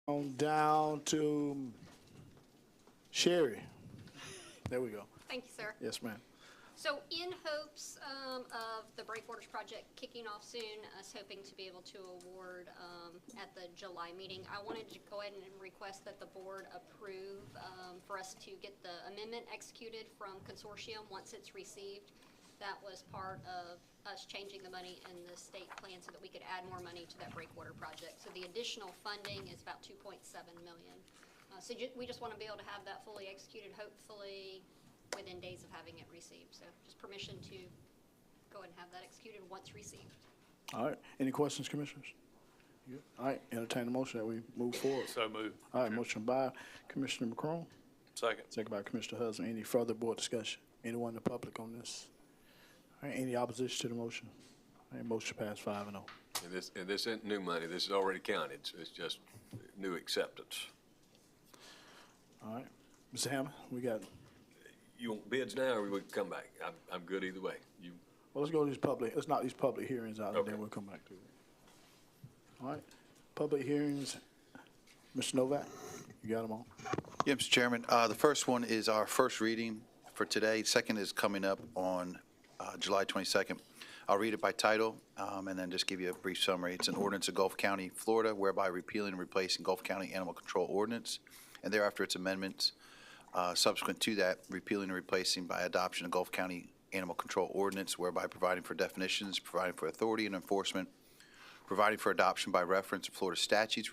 On down to Sherry. There we go. Thank you, sir. Yes, ma'am. So in hopes of the Breakwaters project kicking off soon, us hoping to be able to award at the July meeting, I wanted to go ahead and request that the board approve for us to get the amendment executed from consortium once it's received. That was part of us changing the money in the state plan so that we could add more money to that breakwater project. So the additional funding is about $2.7 million. So we just want to be able to have that fully executed, hopefully within days of having it received. So just permission to go ahead and have that executed once received. All right. Any questions, commissioners? Good. All right. Entertain the motion that we move forward. So moved. All right. Motion by Commissioner McCrone, Second. second by Commissioner Hudson. Any further board discussion? Anyone in the public on this? All right. Any opposition to the motion? All right. Motion passed 5-0. And this isn't new money. This is already counted. So it's just new acceptance. All right. Mr. Hammond, we got, You want bids now, or we can come back? I'm good either way. well, let's go to these public, let's knock these public hearings out and Okay. then we'll come back to it. All right. Public hearings. Mr. Novak, you got them all? Yeah, Mr. Chairman. The first one is our first reading for today. Second is coming up on July 22nd. I'll read it by title and then just give you a brief summary. It's an ordinance of Gulf County, Florida, whereby repealing and replacing Gulf County Animal Control Ordinance, and thereafter its amendments. Subsequent to that, repealing and replacing by adoption of Gulf County Animal Control Ordinance, whereby providing for definitions, providing for authority and enforcement, providing for adoption by reference of Florida statutes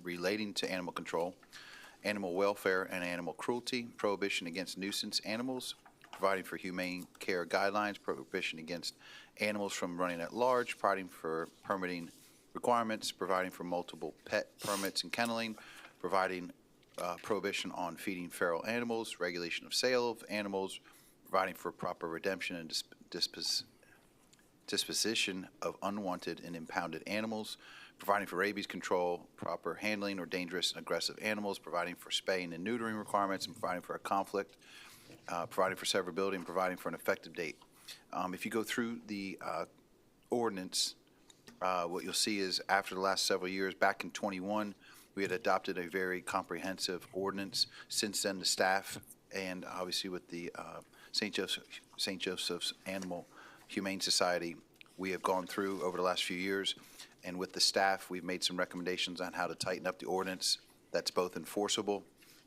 relating to animal control, animal welfare and animal cruelty, prohibition against nuisance animals, providing for humane care guidelines, prohibition against animals from running at large, providing for permitting requirements, providing for multiple pet permits and kenneling, providing prohibition on feeding feral animals, regulation of sale of animals, providing for proper redemption and disposition of unwanted and impounded animals, providing for rabies control, proper handling or dangerous and aggressive animals, providing for spaying and neutering requirements, and providing for a conflict, providing for severability, and providing for an effective date. If you go through the ordinance, what you'll see is after the last several years, back in '21, we had adopted a very comprehensive ordinance. Since then, the staff and obviously with the St. Joseph's Animal Humane Society, we have gone through over the last few years, and with the staff, we've made some recommendations on how to tighten up the ordinance that's both enforceable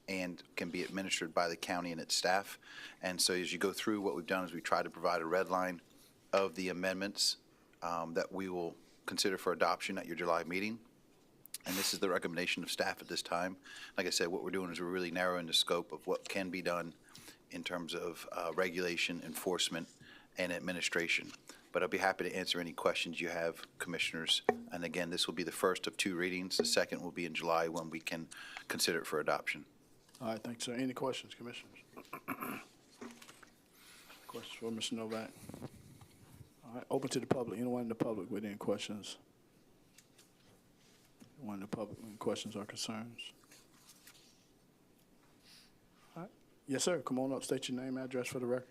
and can be administered by the county and its staff. And so as you go through, what we've done is we try to provide a red line of the amendments that we will consider for adoption at your July meeting. And this is the recommendation of staff at this time. Like I said, what we're doing is we're really narrowing the scope of what can be done in terms of regulation, enforcement, and administration. But I'll be happy to answer any questions you have, commissioners. And again, this will be the first of 2 readings. The second will be in July when we can consider it for adoption. All right, thanks, sir. Any questions, commissioners? Questions for Mr. Novak? All right, open to the public. Anyone in the public with any questions? Anyone in the public with any questions or concerns? All right. Yes, sir. Come on up. State your name, address for the record.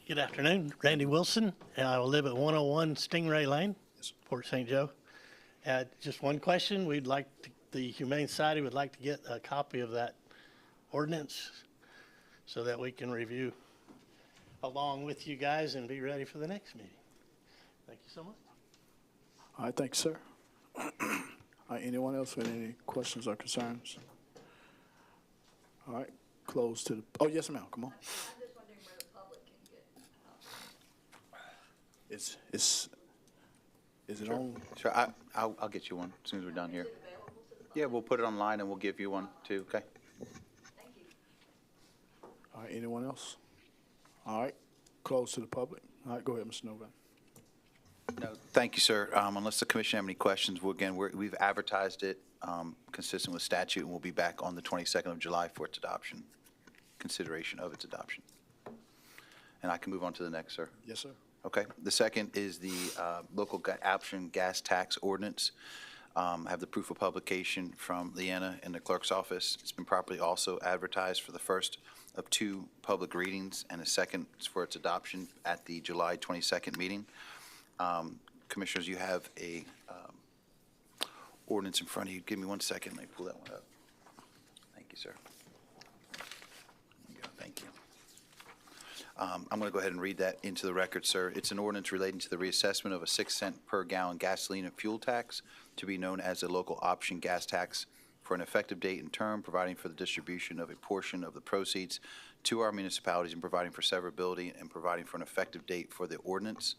Good afternoon, Randy Wilson, and I will live at 101 Stingray Lane, Port St. Joe. Just one question, the Humane Society would like to get a copy of that ordinance so that we can review along with you guys and be ready for the next meeting. Thank you so much. All right, thanks, sir. All right, anyone else with any questions or concerns? All right, close to the, oh, yes, ma'am, come on. I'm just wondering where the public can get. Is it on? Sure, I'll get you one as soon as we're done here. Is it available to the public? Yeah, we'll put it online and we'll give you one too, okay? Thank you. All right, anyone else? All right, close to the public. All right, go ahead, Mr. Novak. No, thank you, sir. Unless the commission have any questions, we've advertised it consistent with statute, and we'll be back on the 22nd of July for its adoption, consideration of its adoption. And I can move on to the next, sir. Yes, sir. Okay. The second is the local option gas tax ordinance. I have the proof of publication from Leanna in the clerk's office. It's been properly also advertised for the first of 2 public readings and a second for its adoption at the July 22nd meeting. Commissioners, you have a ordinance in front of you. Give me 1 second. Let me pull that one up. Thank you, sir. There you go. Thank you. I'm going to go ahead and read that into the record, sir. It's an ordinance relating to the reassessment of a 6-cent per gallon gasoline and fuel tax to be known as a local option gas tax for an effective date and term, providing for the distribution of a portion of the proceeds to our municipalities and providing for severability and providing for an effective date for the ordinance.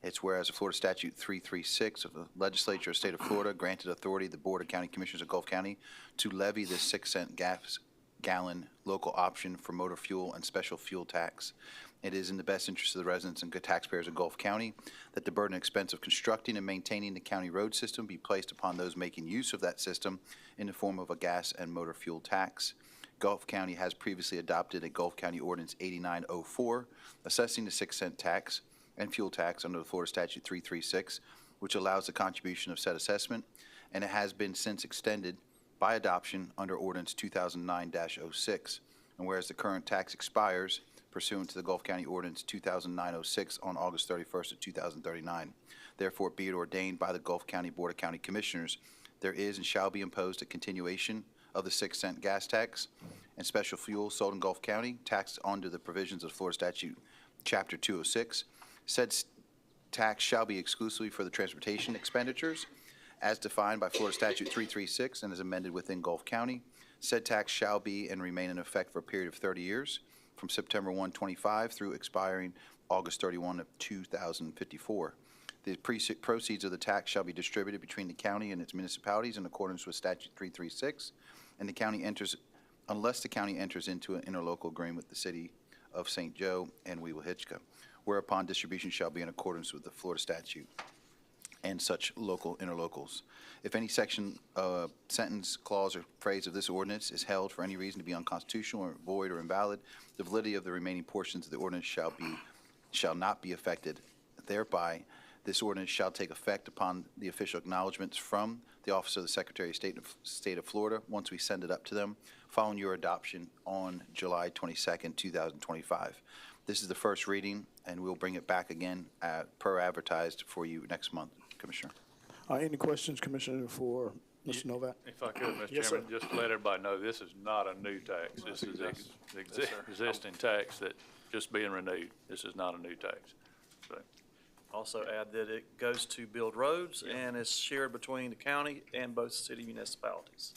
It's whereas Florida Statute 336 of the Legislature of the State of Florida granted authority to the Board of County Commissioners of Gulf County to levy this 6-cent gas gallon local option for motor fuel and special fuel tax. It is in the best interest of the residents and good taxpayers of Gulf County that the burden and expense of constructing and maintaining the county road system be placed upon those making use of that system in the form of a gas and motor fuel tax. Gulf County has previously adopted a Gulf County Ordinance 8904 assessing the 6-cent tax and fuel tax under the Florida Statute 336, which allows the contribution of said assessment, and it has been since extended by adoption under Ordinance 2009-06. And whereas the current tax expires pursuant to the Gulf County Ordinance 2009-06 on August 31st of 2039, therefore be it ordained by the Gulf County Board of County Commissioners, there is and shall be imposed a continuation of the 6-cent gas tax and special fuel sold in Gulf County, taxed under the provisions of Florida Statute Chapter 206. Said tax shall be exclusively for the transportation expenditures as defined by Florida Statute 336 and is amended within Gulf County. Said tax shall be and remain in effect for a period of 30 years from September 1, 25 through expiring August 31 of 2054. The proceeds of the tax shall be distributed between the county and its municipalities in accordance with Statute 336, and the county enters, unless the county enters into an interlocal agreement with the city of St. Joe and Weewillitchka, whereupon distribution shall be in accordance with the Florida statute and such local interlocals. If any section, sentence, clause, or phrase of this ordinance is held for any reason to be unconstitutional or void or invalid, the validity of the remaining portions of the ordinance shall not be affected thereby. This ordinance shall take effect upon the official acknowledgments from the Office of the Secretary of State of Florida once we send it up to them, following your adoption on July 22nd, 2025. This is the first reading, and we'll bring it back again per advertised for you next month, Commissioner. Any questions, Commissioner, for Mr. Novak? If I could, Mr. Yes, Chairman, sir. just to let everybody know, this is not a new tax. This is existing tax that just being renewed. This is not a new tax. So, Also add that it goes to build roads and is shared between the county and both city municipalities.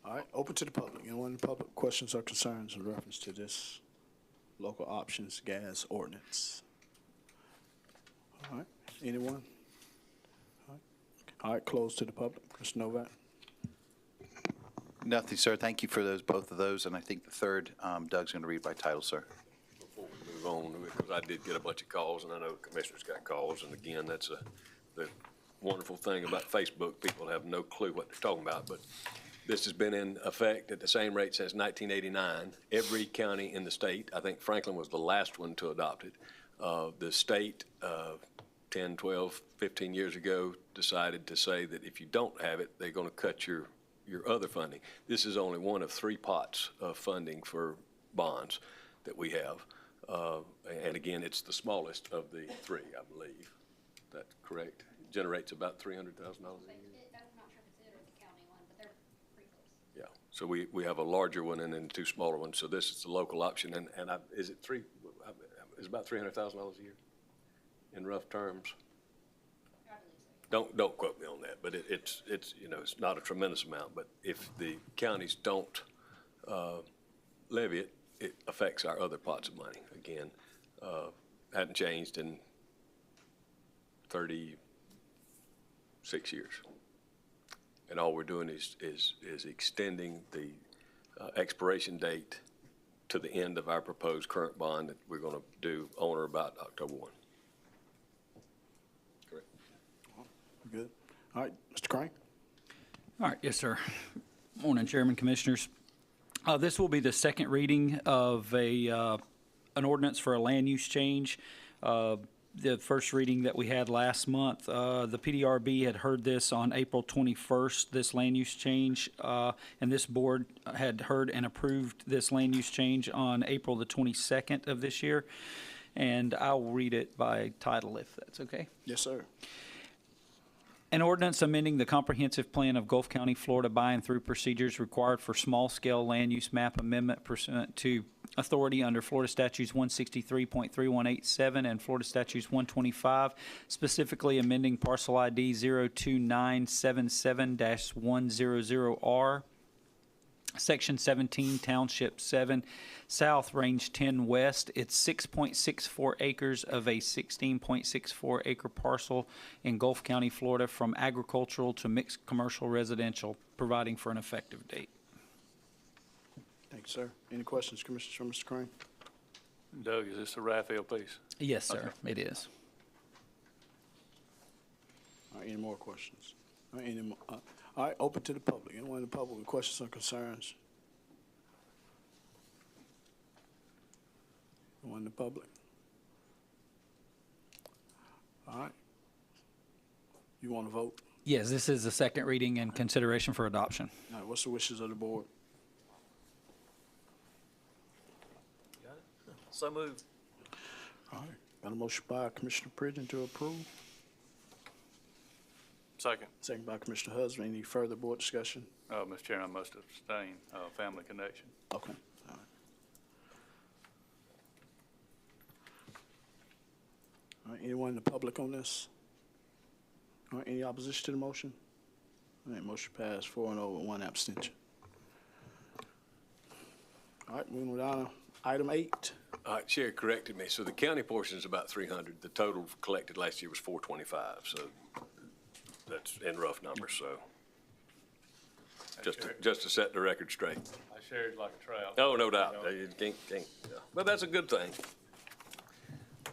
All right, open to the public. Anyone in the public, questions or concerns in reference to this local options gas ordinance? All right, anyone? All right, close to the public. Mr. Novak? Nothing, sir. Thank you for both of those, and I think the third, Doug's going to read by title, sir. Before we move on, because I did get a bunch of calls, and I know the commissioners got calls, and again, that's the wonderful thing about Facebook. People have no clue what they're talking about, but this has been in effect at the same rate since 1989. Every county in the state, I think Franklin was the last one to adopt it. The state, 10, 12, 15 years ago, decided to say that if you don't have it, they're going to cut your other funding. This is only one of 3 pots of funding for bonds that we have. And again, it's the smallest of the 3, I believe. That's correct. It generates about $300,000 a year. I'm not sure if it's it or the county one, but they're pretty close. Yeah, so we have a larger one and then 2 smaller ones, so this is the local option, and is it it's about $300,000 a year in rough terms? I believe so. Don't quote me on that, but it's it's not a tremendous amount, but if the counties don't levy it, it affects our other pots of money. Again, hadn't changed in 36 years. And all we're doing is extending the expiration date to the end of our proposed current bond that we're going to do on or about October 1. Correct. Good. All right, Mr. Crane? All right, yes, sir. Morning, Chairman, Commissioners. This will be the second reading of an ordinance for a land use change. the first reading that we had last month. The PDRB had heard this on April 21st, this land use change, and this board had heard and approved this land use change on April the 22nd of this year. And I'll read it by title if that's okay. Yes, sir. An ordinance amending the comprehensive plan of Gulf County, Florida by and through procedures required for small-scale land use map amendment pursuant to authority under Florida Statutes 163.3187 and Florida Statutes 125, specifically amending parcel ID 02977-100R, Section 17, Township 7, South, Range 10 West. It's 6.64 acres of a 16.64 acre parcel in Gulf County, Florida, from agricultural to mixed commercial residential, providing for an effective date. Thank you, sir. Any questions, Commissioners, from Mr. Crane? Doug, is this the Raphael piece? Yes, sir, it is. All right, any more questions? All right, any more, all right, open to the public. Anyone in the public with questions or concerns? Anyone in the public? All right. You want to vote? Yes, this is the second reading and consideration for adoption. All right, what's the wishes of the board? So moved. All right, got a motion by Commissioner Pridgen to approve, Second. second by Commissioner Husband. Any further board discussion? Mr. Chairman, I must abstain, family connection. Okay, all right. All right, anyone in the public on this? All right, any opposition to the motion? All right, motion passed 4-0 with one abstention. All right, moving down to item 8. All right, Sherry corrected me. So the county portion is about 300. The total collected last year was 425. So that's in rough numbers. So just to set the record straight. I shared like a trout. Oh, no doubt. You can't, yeah. But that's a good thing.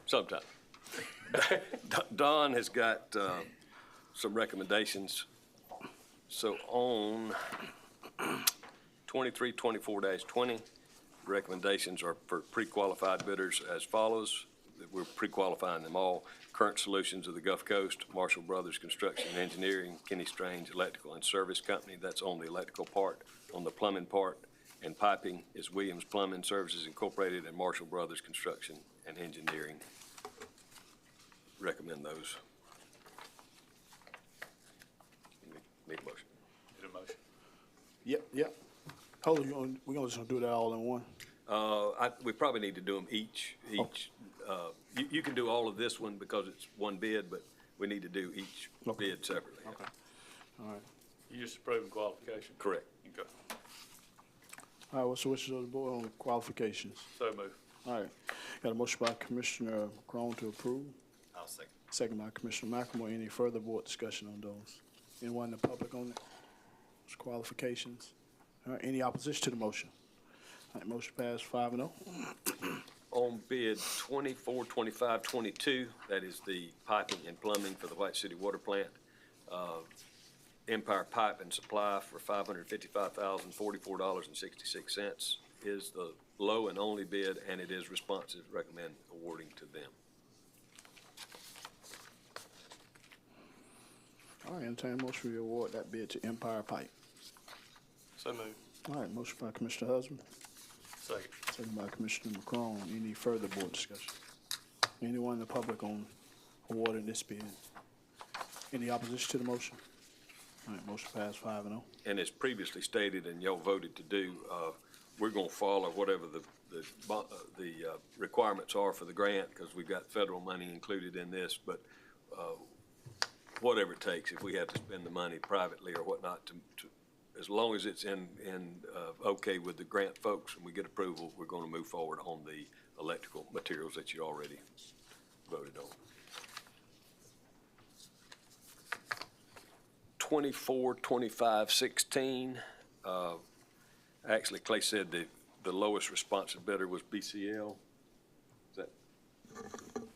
Sometimes. Don has got some recommendations. So on 2324-20, recommendations are for pre-qualified bidders as follows. We're pre-qualifying them all. Current Solutions of the Gulf Coast, Marshall Brothers Construction and Engineering, Kenny Strange Electrical and Service Company. That's on the electrical part. On the plumbing part and piping is Williams Plumbing Services Incorporated and Marshall Brothers Construction and Engineering. Recommend those. Need a motion. Need a motion. Yep. Hold on, we're just gonna do that all in one. We probably need to do them each. You can do all of this one because it's one bid, but we need to do each Okay. bid separately. Okay. All right. You just approving qualification? Correct. Okay. All right, what's the wishes of the board on the qualifications? So move. All right, got a motion by Commissioner McCrone to approve, I'll second. second by Commissioner McLemore. Any further board discussion on those? Anyone in the public on it? Those qualifications? All right, any opposition to the motion? All right, motion passed 5-0. On bid 242522, that is the piping and plumbing for the White City Water Plant. Empire Pipe and Supply for $555,044.66 is the low and only bid, and it is responsive. Recommend awarding to them. All right, entertain a motion to award that bid to Empire Pipe. So moved. All right, motion by Commissioner Husband, Second. second by Commissioner McCrone. Any further board discussion? Anyone in the public on awarding this bid? Any opposition to the motion? All right, motion passed 5-0. And as previously stated, and y'all voted to do, we're gonna follow whatever the requirements are for the grant, because we've got federal money included in this, but, whatever it takes, if we have to spend the money privately or whatnot to as long as it's okay with the grant folks and we get approval, we're gonna move forward on the electrical materials that you already voted on. 242516. Actually, Clay said the lowest responsive bidder was BCL. Is that?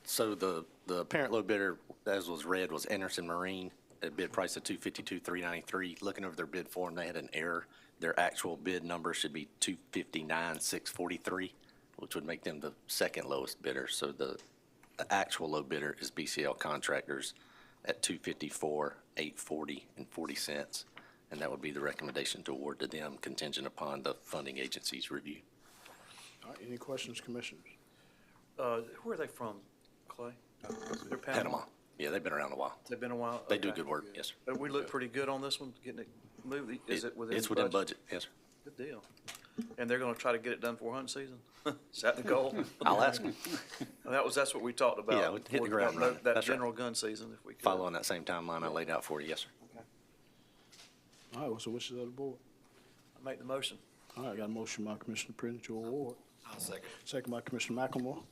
So the apparent low bidder, as was read, was Anderson Marine at a bid price of $252,393. Looking over their bid form, they had an error. Their actual bid number should be $259,643, which would make them the second lowest bidder. So the The actual low bidder is BCL Contractors at $254, $840, and 40 cents. And that would be the recommendation to award to them contingent upon the funding agency's review. All right, any questions, commissioners? Where are they from, Clay? They're Panama. Yeah, they've been around a while. They've been a while? They do Okay. good work, yes, sir. We look pretty good on this one, getting it moved. Is it within? It's within budget, yes, sir. Good deal. And they're gonna try to get it done for hunting season? Is that the goal? I'll ask them. That's what we talked about. Yeah, we'd hit the ground running. That That's right. general gun season, if we could. Follow on that same timeline I laid out for you, yes, sir. All right, what's the wishes of the board? I make the motion. All right, got a motion by Commissioner Prince to award. I'll second. Second by Commissioner McLemore.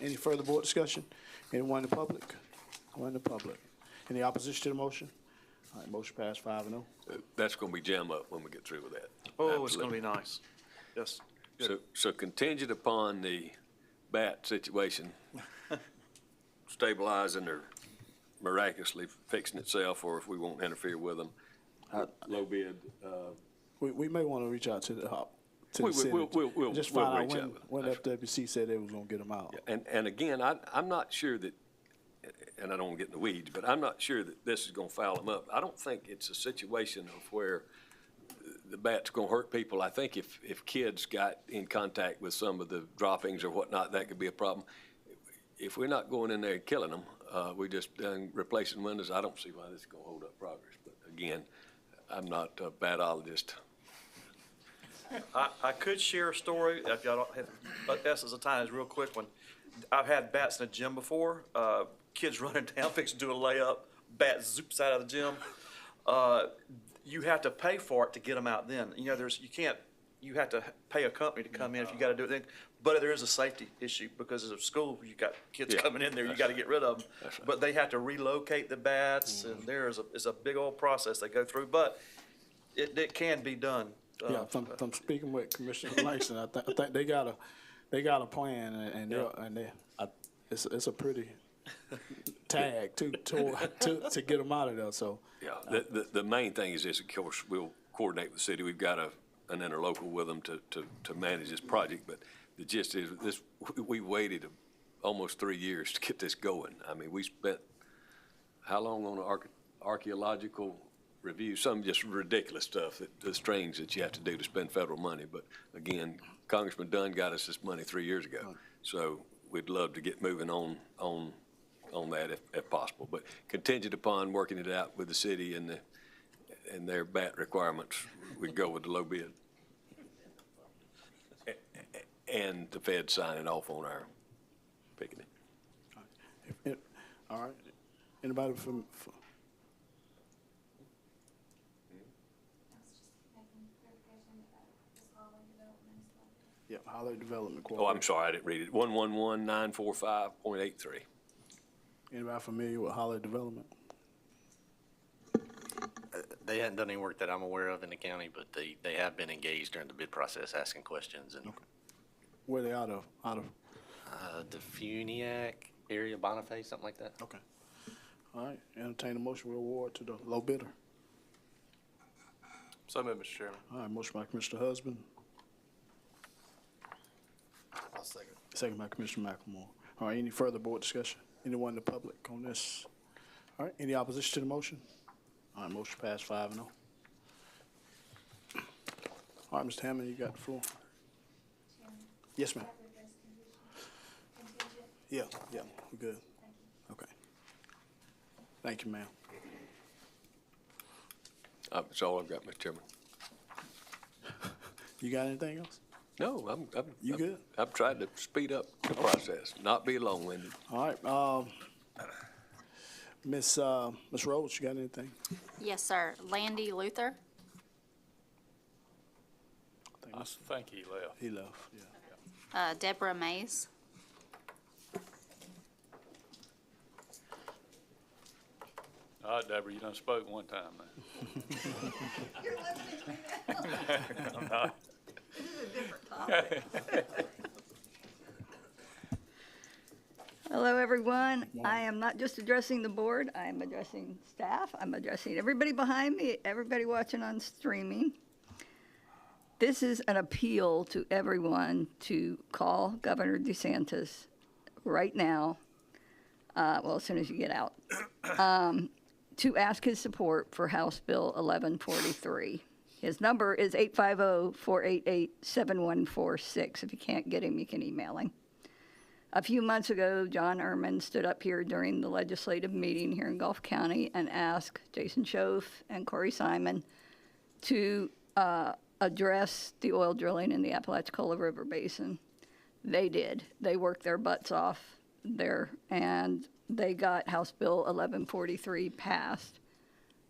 Any further board discussion? Anyone in the public? Anyone in the public? Any opposition to the motion? All right, motion passed 5-0. That's gonna be jam up when we get through with that. Oh, it's gonna be nice. Yes. So contingent upon the bat situation stabilizing or miraculously fixing itself, or if we won't interfere with them, low bid, We may want to reach out to the We'll city. we'll Just we'll find out reach out. when FWC said they was going to get them out. And again, I'm not sure that, and I don't want to get in the weeds, but I'm not sure that this is going to foul them up. I don't think it's a situation of where the bat's going to hurt people. I think if kids got in contact with some of the droppings or whatnot, that could be a problem. If we're not going in there and killing them, we're just replacing windows, I don't see why this is going to hold up progress. But again, I'm not a batologist. I could share a story, if y'all don't have, but this is a time, it's a real quick one. I've had bats in the gym before, kids running down, fixing to do a layup, bat zoops out of the gym. You have to pay for it to get them out then. You know, you have to pay a company to come in if you gotta do it then. But there is a safety issue, because as a school, you got kids Yeah, coming in there, you that's gotta get rid of them. That's right. But they have to relocate the bats, and it's a big old process they go through, but it can be done. Yeah, from speaking with Commissioner Langston, I think they got a plan, and it's a pretty tag to get them out of there. So Yeah, the main thing is this, of course, we'll coordinate with the city. We've got an interlocal with them to manage this project, but the gist is this, we waited almost 3 years to get this going. I mean, we spent how long on an archaeological review, some just ridiculous stuff, the strings that you have to do to spend federal money. But again, Congressman Dunn got us this money 3 years ago. So we'd love to get moving on that if possible. But contingent upon working it out with the city and their bat requirements, we'd go with the low bid. And the Fed signing off on our picking it. all right, anybody from? Yep, Holiday Development Oh, I'm Cooperative. sorry, I didn't read it. 111945.83. Anybody familiar with Holiday Development? They hadn't done any work that I'm aware of in the county, but they have been engaged during the bid process, asking questions. And Where they out of? the Funiac area, Boniface, something like that. Okay. All right, entertain a motion, we award to the low bidder. So moved, Mr. Chairman. All right, motion by Commissioner Husband, I'll second. second by Commissioner McLemore. All right, any further board discussion? Anyone in the public on this? All right, any opposition to the motion? All right, motion passed 5-0. All right, Mr. Hammond, you got the floor. Yes, ma'am. Yeah, we're good. Okay. Thank you, ma'am. That's all I've got, Mr. Chairman. You got anything else? No, You good? I've tried to speed up the process, not be long-winded. All right, Miss Rhodes, you got anything? Yes, sir. Landy Luther. I think he left. He left, yeah. Deborah Mays. All right, Deborah, you done spoke one time now. You're listening to me now. This is a different topic. Hello, everyone. I am not just addressing the board, I am addressing staff, I'm addressing everybody behind me, everybody watching on streaming. This is an appeal to everyone to call Governor DeSantis right now well, as soon as you get out, to ask his support for House Bill 1143. His number is 850-488-7146. If you can't get him, you can email him. A few months ago, John Ehrman stood up here during the legislative meeting here in Gulf County and asked Jason Schoaf and Corey Simon to address the oil drilling in the Apalachicola River Basin. They did. They worked their butts off there, and they got House Bill 1143 passed.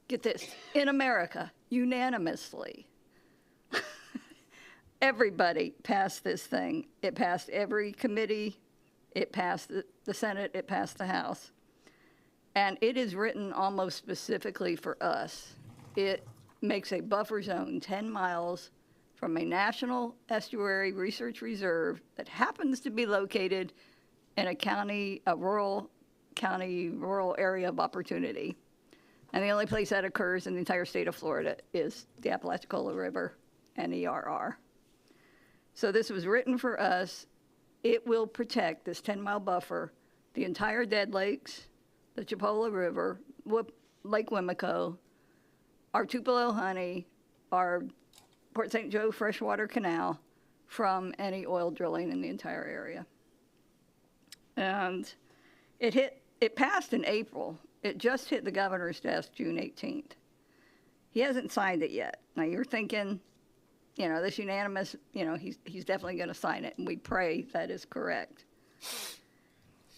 Get this, in America, unanimously. Everybody passed this thing. It passed every committee. It passed the Senate. It passed the House. And it is written almost specifically for us. It makes a buffer zone 10 miles from a national estuary research reserve that happens to be located in a rural area of opportunity. And the only place that occurs in the entire state of Florida is the Apalachicola River and ERR. So this was written for us. It will protect this 10-mile buffer, the entire Dead Lakes, the Chipola River, Lake Wimico, our Tupelo Honey, our Port St. Joe Freshwater Canal from any oil drilling in the entire area. And it passed in April. It just hit the governor's desk June 18th. He hasn't signed it yet. Now you're thinking, this unanimous, he's definitely going to sign it, and we pray that is correct.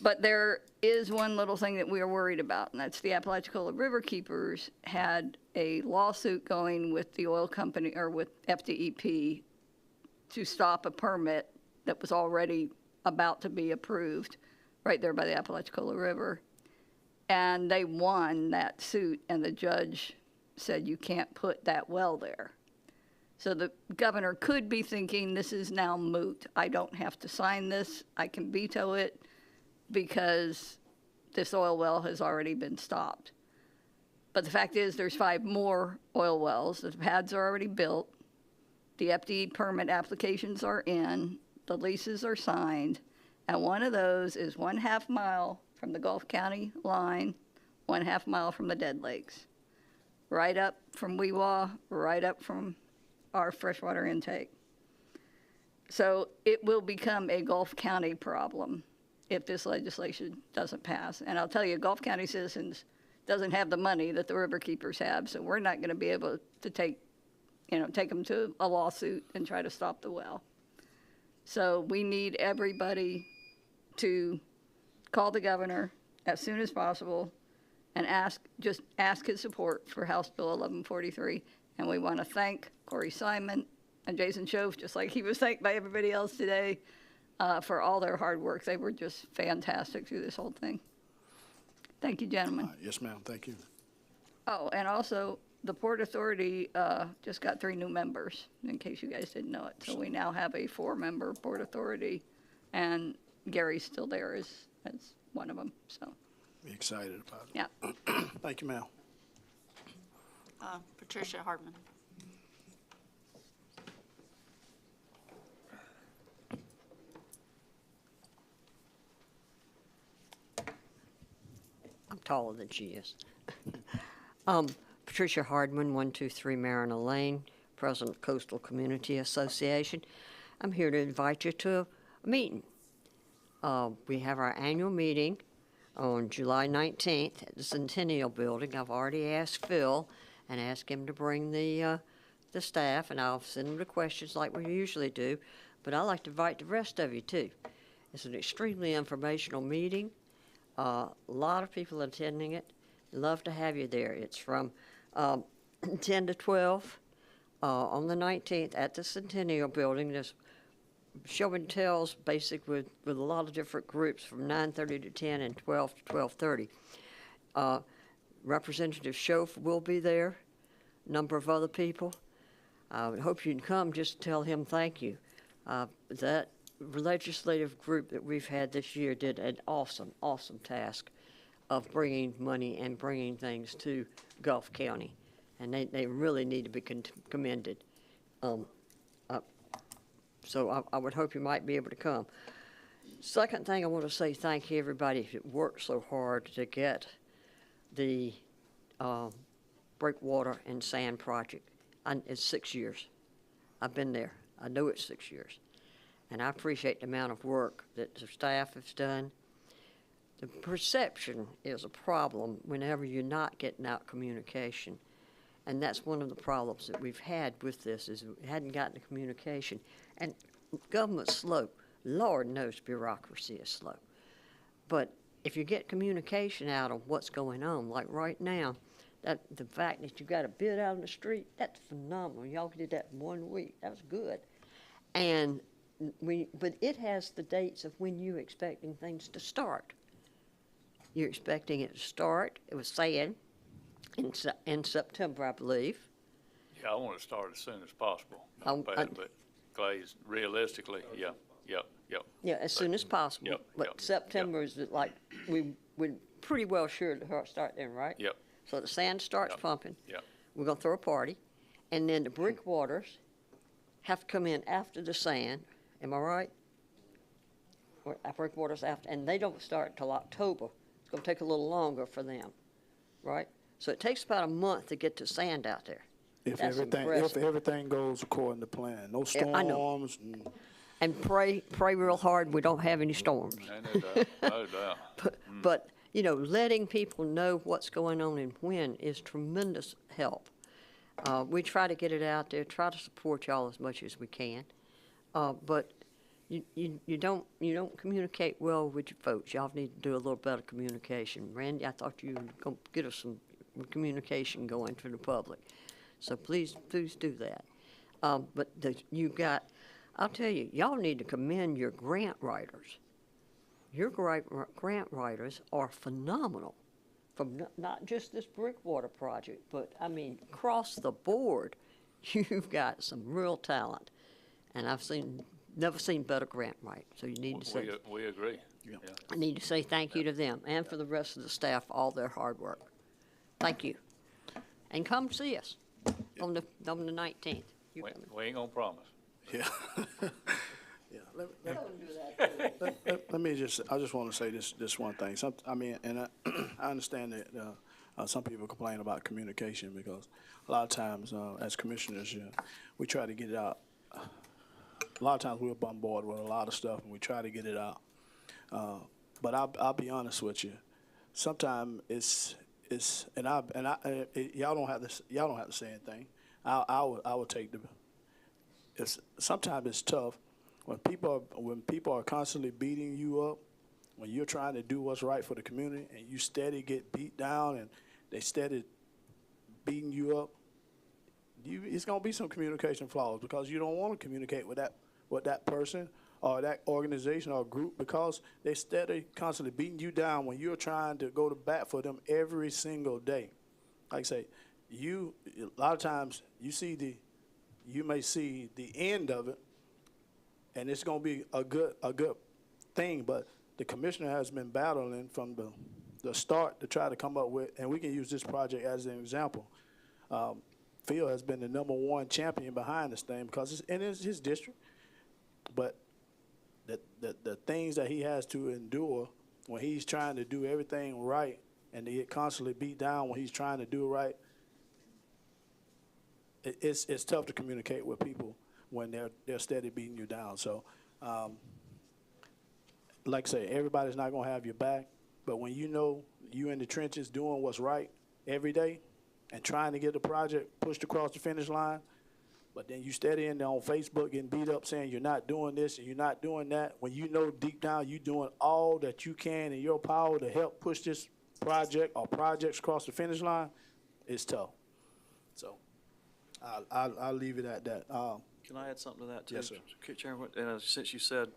But there is one little thing that we are worried about, and that's the Apalachicola River Keepers had a lawsuit going with the oil company, or with FDEP, to stop a permit that was already about to be approved right there by the Apalachicola River. And they won that suit, and the judge said you can't put that well there. So the governor could be thinking, this is now moot. I don't have to sign this. I can veto it because this oil well has already been stopped. But the fact is there's 5 more oil wells. The pads are already built. The FDE permit applications are in. The leases are signed. And one of those is 1/2 mile from the Gulf County line, 1/2 mile from the Dead Lakes. Right up from Weewa, right up from our freshwater intake. So it will become a Gulf County problem if this legislation doesn't pass. And I'll tell you, Gulf County citizens doesn't have the money that the river keepers have, so we're not going to be able to take them to a lawsuit and try to stop the well. So we need everybody to call the governor as soon as possible and ask his support for House Bill 1143. And we want to thank Corey Simon and Jason Schoaf, just like he was thanked by everybody else today, for all their hard work. They were just fantastic through this whole thing. Thank you, gentlemen. Yes, ma'am. Thank you. Oh, and also, the Port Authority just got 3 new members, in case you guys didn't know it. So we now have a 4-member Port Authority, and Gary's still there as one of them. So Be excited about it. yeah. Thank you, ma'am. Patricia Hardman. I'm taller than she is. Patricia Hardman, 123 Mariner Lane, President of Coastal Community Association. I'm here to invite you to a meeting. We have our annual meeting on July 19th at the Centennial Building. I've already asked Phil and asked him to bring the staff, and I'll send them the questions like we usually do. But I'd like to invite the rest of you too. It's an extremely informational meeting. A lot of people attending it. Love to have you there. It's from 10 to 12 on the 19th at the Centennial Building. There's show and tells basic with a lot of different groups from 9:30 to 10 and 12 to 12:30. Representative Schoaf will be there, a number of other people. I hope you can come just to tell him thank you. That legislative group that we've had this year did an awesome, awesome task of bringing money and bringing things to Gulf County, and they really need to be commended. So I would hope you might be able to come. Second thing, I want to say thank you, everybody who worked so hard to get the breakwater and sand project. It's 6 years. I've been there. I know it's 6 years. And I appreciate the amount of work that the staff has done. The perception is a problem whenever you're not getting out communication. And that's one of the problems that we've had with this, is we hadn't gotten the communication. And government's slow. Lord knows bureaucracy is slow. But if you get communication out of what's going on, like right now, that the fact that you got a bid out on the street, that's phenomenal. Y'all did that in 1 week. That was good. And but it has the dates of when you're expecting things to start. You're expecting it to start, it was saying, in September, I believe. Yeah, I want to start as soon as possible. Um, Not bad, but Clay's realistically, yeah. Yeah, as soon as possible. Yep, But yep, September is like, we're pretty well sure to start then, right? Yep. So the sand starts Yep. pumping. Yep. We're gonna throw a party, and then the breakwaters have to come in after the sand. Am I right? Or breakwaters after, and they don't start till October. It's gonna take a little longer for them, right? So it takes about a month to get the sand out there. If That's everything, impressive. if everything goes according to plan, no Yeah, I know. storms. And And pray real hard we don't have any storms. No doubt, no doubt. But, you know, letting people know what's going on and when is tremendous help. We try to get it out there, try to support y'all as much as we can. But you don't communicate well with your folks. Y'all need to do a little better communication. Randy, I thought you would go get us some communication going to the public. So please do that. But I'll tell you, y'all need to commend your grant writers. Your grant writers are phenomenal, from not just this Brickwater project, but, I mean, across the board, you've got some real talent. And I've never seen better grant writing, so you need to say, We agree. Yeah. I need to say thank you to them and for the rest of the staff, all their hard work. Thank you. And come see us on the 19th. You We coming? we ain't gonna promise. yeah. Yeah. Let me I just want to say this one thing. I understand that some people complain about communication because a lot of times as commissioners, we try to get it out. A lot of times we're bombarded with a lot of stuff and we try to get it out. But I'll be honest with you. Sometimes y'all don't have to say anything. I would take sometimes it's tough when people are constantly beating you up, when you're trying to do what's right for the community and you steady get beat down and they steady beating you up. It's gonna be some communication flaws because you don't want to communicate with that person or that organization or group because they steady constantly beating you down when you're trying to go to bat for them every single day. Like I say, a lot of times you may see the end of it, and it's going to be a good thing. But the commissioner has been battling from the start to try to come up with, and we can use this project as an example. Phil has been the #1 champion behind this thing because it's his district. But the things that he has to endure when he's trying to do everything right, and they get constantly beat down when he's trying to do it right. It's tough to communicate with people when they're steady beating you down. So, like I say, everybody's not gonna have your back, but when you know you in the trenches doing what's right every day and trying to get the project pushed across the finish line, but then you steady in there on Facebook getting beat up saying you're not doing this and you're not doing that, when you know deep down you're doing all that you can in your power to help push this project or projects across the finish line, it's tough. So. I'll leave it at that. Can I add something to that, too? Yes, sir. Chairman, since you said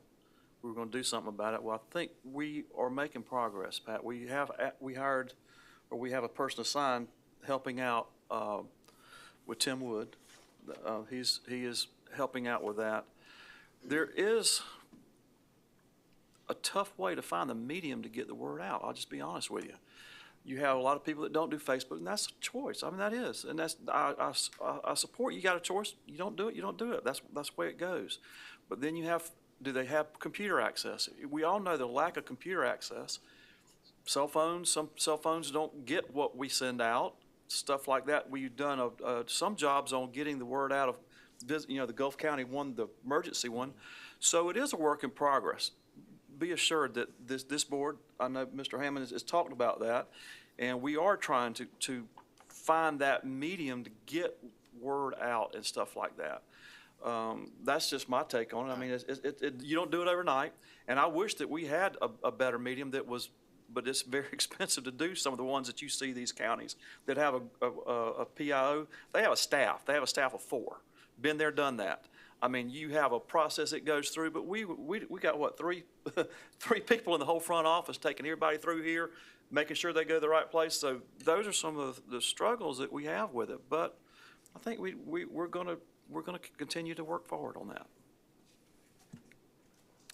we were going to do something about it, well, I think we are making progress, Pat. We have a person assigned helping out with Tim Wood. He is helping out with that. There is a tough way to find the medium to get the word out. I'll just be honest with you. You have a lot of people that don't do Facebook, and that's a choice. I mean, that is, and that's I support. You got a choice. You don't do it. You don't do it. That's the way it goes. But then you have Do they have computer access? We all know the lack of computer access. Cell phones, some cell phones don't get what we send out, stuff like that. We've done some jobs on getting the word out of, the Gulf County one, the emergency one. So it is a work in progress. Be assured that this board, I know Mr. Hammond has talked about that, and we are trying to find that medium to get word out and stuff like that. That's just my take on it. I mean, you don't do it overnight, and I wish that we had a better medium that was, but it's very expensive to do some of the ones that you see these counties that have a PIO. They have a staff. They have a staff of 4. Been there, done that. I mean, you have a process that goes through, but we got what, 3 people in the whole front office taking everybody through here, making sure they go to the right place. So those are some of the struggles that we have with it. But I think we're gonna continue to work forward on that.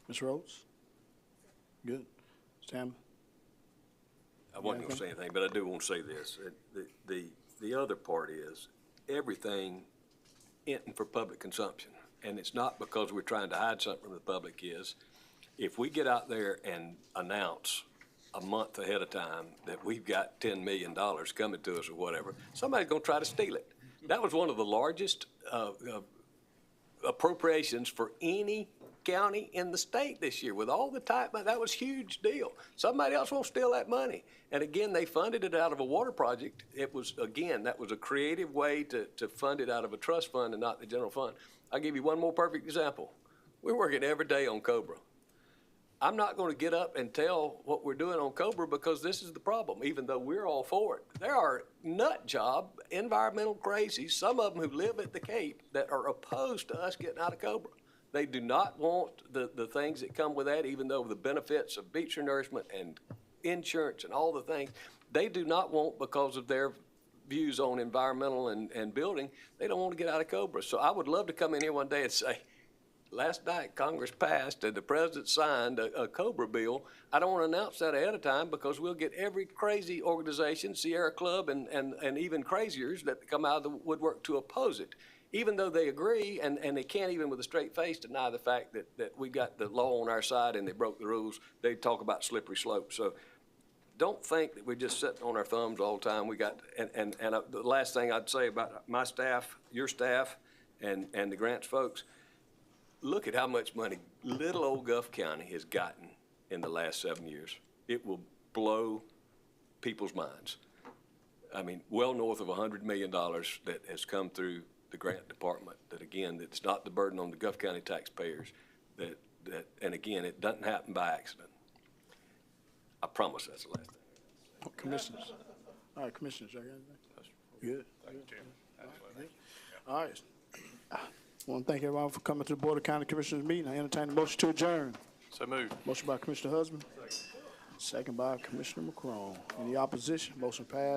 Ms. Rhodes? Good. Mr. Hammond? I wasn't going to say anything, but I do want to say this. The other part is everything isn't for public consumption. And it's not because we're trying to hide something from the public. Is if we get out there and announce a month ahead of time that we've got $10 million coming to us or whatever, somebody's going to try to steal it. That was one of the largest appropriations for any county in the state this year with all the type. That was a huge deal. Somebody else won't steal that money. And again, they funded it out of a water project. It was, again, that was a creative way to fund it out of a trust fund and not the general fund. I'll give you one more perfect example. We're working every day on Cobra. I'm not going to get up and tell what we're doing on Cobra because this is the problem, even though we're all for it. There are nut job, environmental crazies, some of them who live at the Cape, that are opposed to us getting out of Cobra. They do not want the things that come with that, even though the benefits of beach renourishment and insurance and all the things, they do not want because of their views on environmental and building. They don't want to get out of Cobra. So I would love to come in here one day and say, last night Congress passed and the president signed a Cobra bill. I don't want to announce that ahead of time because we'll get every crazy organization, Sierra Club and even craziers that come out of the woodwork to oppose it. Even though they agree, and they can't even with a straight face deny the fact that we got the law on our side and they broke the rules, they talk about slippery slope. So don't think that we're just sitting on our thumbs all the time. We got, and the last thing I'd say about my staff, your staff, and the grants folks, look at how much money little old Gulf County has gotten in the last 7 years. It will blow people's minds. I mean, well north of $100 million that has come through the grant department, that again, it's not the burden on the Gulf County taxpayers, and again, it doesn't happen by accident. I promise that's the last thing. Commissioners. All right, Commissioners, you got anything? Good. All right. I want to thank everyone for coming to the Board of County Commissioners meeting. I entertain the motion to adjourn. So moved. Motion by Commissioner Husband. Second by Commissioner McCrone. Any opposition? Motion passed.